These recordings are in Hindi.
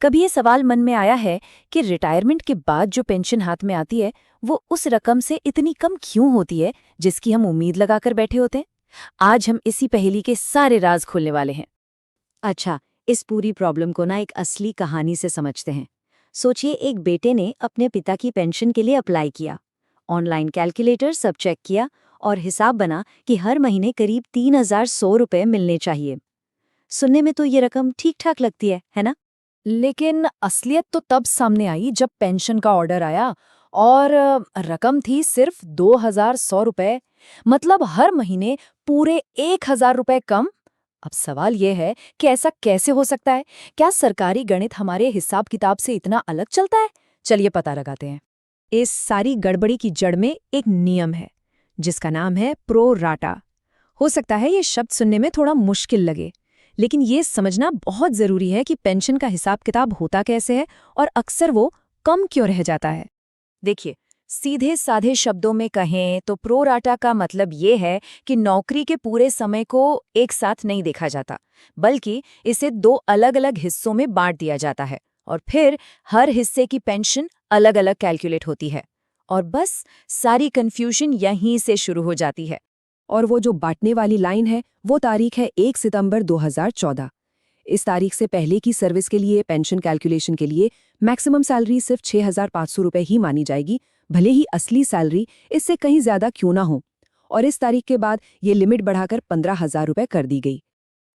कभी ये सवाल मन में आया है कि रिटायरमेंट के बाद जो पेंशन हाथ में आती है वो उस रकम से इतनी कम क्यों होती है जिसकी हम उम्मीद लगाकर बैठे होते हैं। आज हम इसी पहेली के सारे राज खोलने वाले हैं। अच्छा, इस पूरी प्रॉब्लम को ना एक असली कहानी से समझते हैं। सोचिए, एक बेटे ने अपने पिता की पेंशन के लिए अप्लाई किया। ऑनलाइन कैलकुलेटर सब चेक किया और हिसाब बना कि हर महीने करीब 3,100 रुपए मिलने चाहिए। सुनने में तो ये रकम ठीक ठाक लगती है ना? लेकिन असलियत तो तब सामने आई जब पेंशन का ऑर्डर आया और रकम थी सिर्फ 2,100 रुपए। मतलब हर महीने पूरे 1,000 रुपए कम। अब सवाल यह है कि ऐसा कैसे हो सकता है? क्या सरकारी गणित हमारे हिसाब किताब से इतना अलग चलता है? चलिए पता लगाते हैं। इस सारी गड़बड़ी की जड़ में एक नियम है जिसका नाम है प्रो राटा। हो सकता है ये शब्द सुनने में थोड़ा मुश्किल लगे, लेकिन ये समझना बहुत जरूरी है कि पेंशन का हिसाब किताब होता कैसे है और अक्सर वो कम क्यों रह जाता है। देखिए, सीधे साधे शब्दों में कहें तो प्रो राटा का मतलब ये है कि नौकरी के पूरे समय को एक साथ नहीं देखा जाता, बल्कि इसे 2 अलग-अलग हिस्सों में बांट दिया जाता है और फिर हर हिस्से की पेंशन अलग-अलग कैलकुलेट होती है। और बस सारी कंफ्यूजन यहीं से शुरू हो जाती है। और वो जो बांटने वाली लाइन है वो तारीख है 1 सितंबर 2014। इस तारीख से पहले की सर्विस के लिए पेंशन कैलकुलेशन के लिए मैक्सिमम सैलरी सिर्फ 6,500 रुपए ही मानी जाएगी, भले ही असली सैलरी इससे कहीं ज्यादा क्यों ना हो। और इस तारीख के बाद ये लिमिट बढ़ाकर 15,000 रुपए कर दी गई।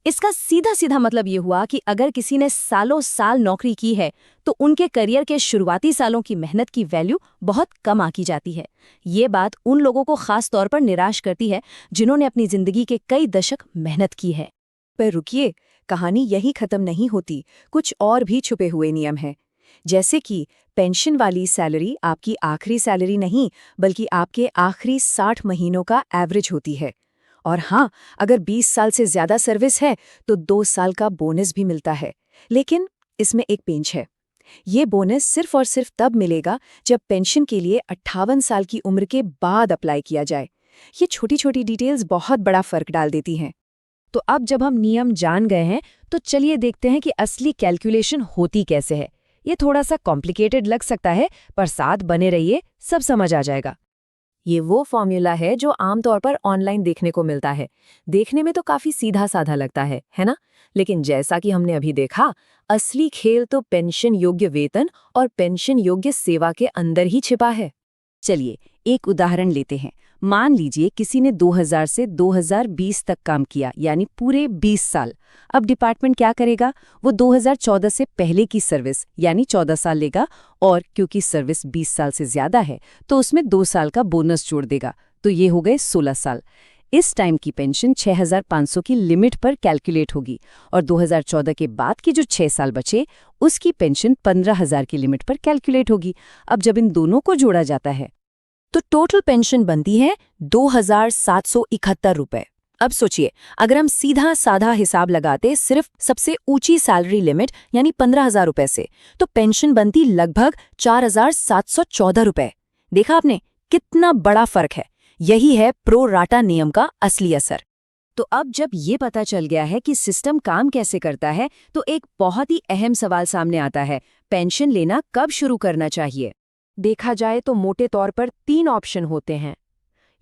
इसका सीधा सीधा मतलब ये हुआ कि अगर किसी ने सालों साल नौकरी की है तो उनके करियर के शुरुआती सालों की मेहनत की वैल्यू बहुत कम आकी जाती है। ये बात उन लोगों को खास तौर पर निराश करती है जिन्होंने अपनी जिंदगी के कई दशक मेहनत की है। पर रुकिए, कहानी यही खत्म नहीं होती। कुछ और भी छुपे हुए नियम हैं। जैसे कि पेंशन वाली सैलरी आपकी आखिरी सैलरी नहीं, बल्कि आपके आखिरी 60 महीनों का एवरेज होती है। और हाँ, अगर 20 साल से ज्यादा सर्विस है तो 2 साल का बोनस भी मिलता है। लेकिन इसमें एक पेंच है। ये बोनस सिर्फ और सिर्फ तब मिलेगा जब पेंशन के लिए 58 साल की उम्र के बाद अप्लाई किया जाए। ये छोटी छोटी डिटेल्स बहुत बड़ा फर्क डाल देती हैं। तो अब जब हम नियम जान गए हैं तो चलिए देखते हैं कि असली कैलकुलेशन होती कैसे है। ये थोड़ा सा कॉम्प्लिकेटेड लग सकता है, पर साथ बने रहिए, सब समझ आ जाएगा। ये वो फॉर्मूला है जो आमतौर पर ऑनलाइन देखने को मिलता है। देखने में तो काफी सीधा साधा लगता है ना? लेकिन जैसा कि हमने अभी देखा, असली खेल तो पेंशन योग्य वेतन और पेंशन योग्य सेवा के अंदर ही छिपा है। चलिए एक उदाहरण लेते हैं। मान लीजिए किसी ने 2000 से 2020 तक काम किया, यानी पूरे 20 साल। अब डिपार्टमेंट क्या करेगा? वो 2014 से पहले की सर्विस यानी 14 साल लेगा, और क्योंकि सर्विस 20 साल से ज्यादा है तो उसमें 2 साल का बोनस जोड़ देगा, तो ये हो गए 16 साल। इस टाइम की पेंशन 6,500 की लिमिट पर कैलकुलेट होगी, और 2014 के बाद के जो 6 साल बचे उसकी पेंशन 15,000 की लिमिट पर कैलकुलेट होगी। अब जब इन दोनों को जोड़ा जाता है तो टोटल पेंशन बनती है 2,771 रुपए। अब सोचिए, अगर हम सीधा साधा हिसाब लगाते सिर्फ सबसे ऊंची सैलरी लिमिट यानी 15,000 रुपए से, तो पेंशन बनती लगभग 4,714 रुपए। देखा आपने कितना बड़ा फर्क है? यही है प्रो राटा नियम का असली असर। तो अब जब ये पता चल गया है कि सिस्टम काम कैसे करता है, तो एक बहुत ही अहम सवाल सामने आता है, पेंशन लेना कब शुरू करना चाहिए? देखा जाए तो मोटे तौर पर 3 ऑप्शन होते हैं।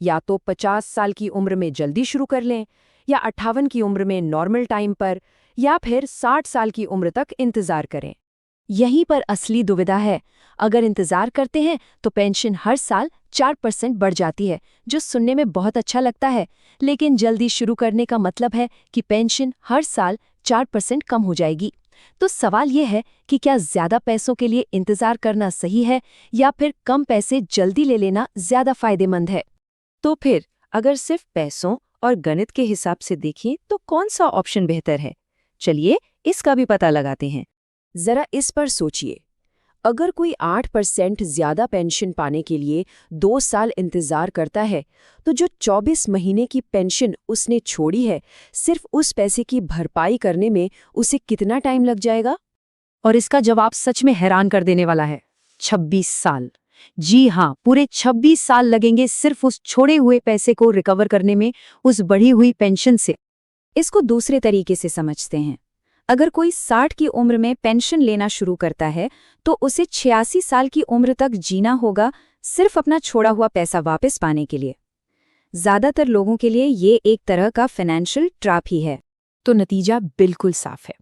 या तो 50 साल की उम्र में जल्दी शुरू कर लें, या 58 की उम्र में नॉर्मल टाइम पर, या फिर 60 साल की उम्र तक इंतजार करें। यहीं पर असली दुविधा है। अगर इंतजार करते हैं तो पेंशन हर साल 4% बढ़ जाती है, जो सुनने में बहुत अच्छा लगता है, लेकिन जल्दी शुरू करने का मतलब है कि पेंशन हर साल 4% कम हो जाएगी। तो सवाल ये है कि क्या ज्यादा पैसों के लिए इंतजार करना सही है, या फिर कम पैसे जल्दी ले लेना ज्यादा फायदेमंद है? तो फिर अगर सिर्फ पैसों और गणित के हिसाब से देखें तो कौन सा ऑप्शन बेहतर है? चलिए इसका भी पता लगाते हैं। जरा इस पर सोचिए। अगर कोई 8% ज्यादा पेंशन पाने के लिए 2 साल इंतजार करता है, तो जो 24 महीने की पेंशन उसने छोड़ी है, सिर्फ उस पैसे की भरपाई करने में उसे कितना टाइम लग जाएगा? और इसका जवाब सच में हैरान कर देने वाला है। 26 साल। जी हाँ, पूरे 26 साल लगेंगे सिर्फ उस छोड़े हुए पैसे को रिकवर करने में, उस बढ़ी हुई पेंशन से। इसको दूसरे तरीके से समझते हैं। अगर कोई 60 की उम्र में पेंशन लेना शुरू करता है तो उसे 86 साल की उम्र तक जीना होगा, सिर्फ अपना छोड़ा हुआ पैसा वापस पाने के लिए। ज्यादातर लोगों के लिए ये एक तरह का फाइनेंशियल ट्रैप ही है। तो नतीजा बिल्कुल साफ है।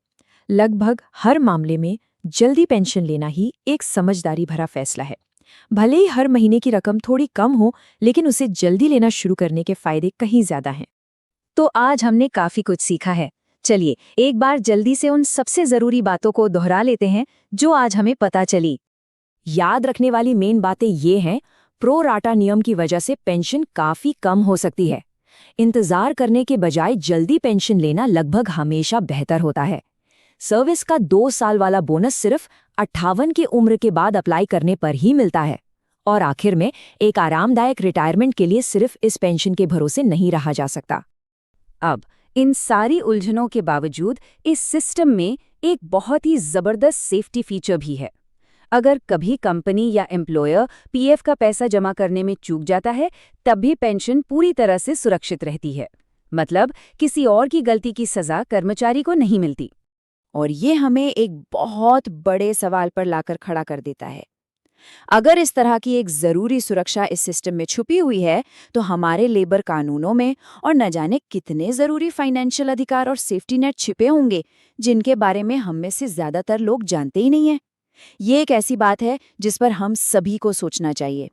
लगभग हर मामले में जल्दी पेंशन लेना ही एक समझदारी भरा फैसला है। भले ही हर महीने की रकम थोड़ी कम हो, लेकिन उसे जल्दी लेना शुरू करने के फायदे कहीं ज्यादा हैं। तो आज हमने काफी कुछ सीखा है। चलिए एक बार जल्दी से उन सबसे जरूरी बातों को दोहरा लेते हैं जो आज हमें पता चली। याद रखने वाली मेन बातें ये हैं, प्रो राटा नियम की वजह से पेंशन काफी कम हो सकती है। इंतजार करने के बजाय जल्दी पेंशन लेना लगभग हमेशा बेहतर होता है। सर्विस का 2 साल वाला बोनस सिर्फ 58 की उम्र के बाद अप्लाई करने पर ही मिलता है। और आखिर में एक आरामदायक रिटायरमेंट के लिए सिर्फ इस पेंशन के भरोसे नहीं रहा जा सकता। अब इन सारी उलझनों के बावजूद इस सिस्टम में एक बहुत ही जबरदस्त सेफ्टी फीचर भी है। अगर कभी कंपनी या एम्प्लॉयर पीएफ का पैसा जमा करने में चूक जाता है, तब भी पेंशन पूरी तरह से सुरक्षित रहती है। मतलब किसी और की गलती की सजा कर्मचारी को नहीं मिलती। और ये हमें एक बहुत बड़े सवाल पर लाकर खड़ा कर देता है। अगर इस तरह की एक जरूरी सुरक्षा इस सिस्टम में छुपी हुई है, तो हमारे लेबर कानूनों में और न जाने कितने जरूरी फाइनेंशियल अधिकार और सेफ्टी नेट छिपे होंगे, जिनके बारे में हम में से ज्यादातर लोग जानते ही नहीं हैं। ये एक ऐसी बात है जिस पर हम सभी को सोचना चाहिए।